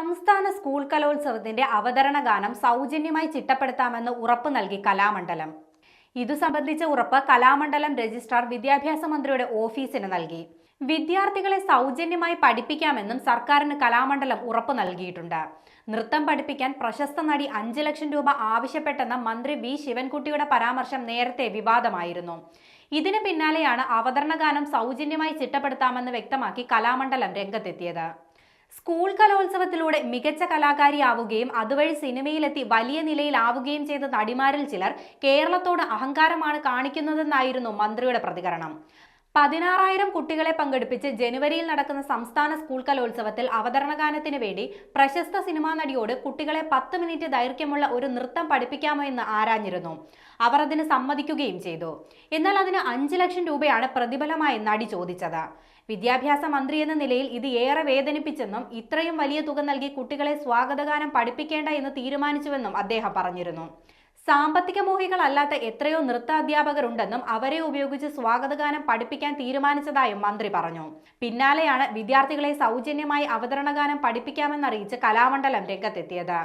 സംസ്ഥാന സ്കൂൾ കലോത്സവത്തിന്റെ അവതരണ ഗാനം സൗജന്യമായി ചിട്ടപ്പെടുത്താമെന്ന് ഉറപ്പ് നൽകി കലാമണ്ഡലം. ഇതു സംബന്ധിച്ച ഉറപ്പ് കലാമണ്ഡലം രജിസ്ട്രാർ വിദ്യാഭ്യാസ മന്ത്രിയുടെ ഓഫീസിന് നൽകി. വിദ്യാർത്ഥികളെ സൗജന്യമായി പഠിപ്പിക്കാമെന്നും സർക്കാരിന് കലാമണ്ഡലം ഉറപ്പ് നൽകിയിട്ടുണ്ട്. നൃത്തം പഠിപ്പിക്കാൻ പ്രശസ്ത നടി 5 ലക്ഷം രൂപ ആവശ്യപ്പെട്ടെന്ന മന്ത്രി വി ശിവൻകുട്ടിയുടെ പരാമർശം നേരത്തെ വിവാദമായിരുന്നു. ഇതിന് പിന്നാലെയാണ് അവതരണ ഗാനം സൗജന്യമായി ചിട്ടപ്പെടുത്താമെന്ന് വ്യക്തമാക്കി കലാമണ്ഡലം രംഗത്തെത്തിയത്. സ്കൂൾ കലോത്സവത്തിലൂടെ മികച്ച കലാകാരിയാവുകയും അതുവഴി സിനിമയിലെത്തി വലിയ നിലയിലാവുകയും ചെയ്ത നടിമാരിൽ ചിലർ കേരളത്തോട് അഹങ്കാരമാണ് കാണിക്കുന്നതെന്നായിരുന്നു മന്ത്രിയുടെ പ്രതികരണം. 16,000 കുട്ടികളെ പങ്കെടുപ്പിച്ച് ജനുവരിയിൽ നടക്കുന്ന സംസ്ഥാന സ്കൂൾ കലോത്സവത്തിൽ അവതരണ ഗാനത്തിന് വേണ്ടി പ്രശസ്ത സിനിമാ നടിയോട് കുട്ടികളെ 10 മിനിറ്റ് ദൈർഘ്യമുള്ള ഒരു നൃത്തം പഠിപ്പിക്കാമോ എന്ന് ആരാഞ്ഞിരുന്നു. അവർ അതിന് സമ്മതിക്കുകയും ചെയ്തു. എന്നാൽ അതിന് 5 ലക്ഷം രൂപയാണ് പ്രതിഫലമായി നടി ചോദിച്ചത്. വിദ്യാഭ്യാസ മന്ത്രി എന്ന നിലയിൽ ഇത് ഏറെ വേദനിപ്പിച്ചെന്നും ഇത്രയും വലിയ തുക നൽകി കുട്ടികളെ സ്വാഗതഗാനം പഠിപ്പിക്കേണ്ട എന്ന് തീരുമാനിച്ചുവെന്നും അദ്ദേഹം പറഞ്ഞിരുന്നു. സാമ്പത്തിക മോഹികളല്ലാത്ത എത്രയോ നൃത്ത അധ്യാപകരുണ്ടെന്നും അവരെ ഉപയോഗിച്ച് സ്വാഗതഗാനം പഠിപ്പിക്കാൻ തീരുമാനിച്ചതായും മന്ത്രി പറഞ്ഞു. പിന്നാലെയാണ് വിദ്യാർത്ഥികളെ സൗജന്യമായി അവതരണഗാനം പഠിപ്പിക്കാമെന്നറിയിച്ച് കലാമണ്ഡലം രംഗത്തെത്തിയത്.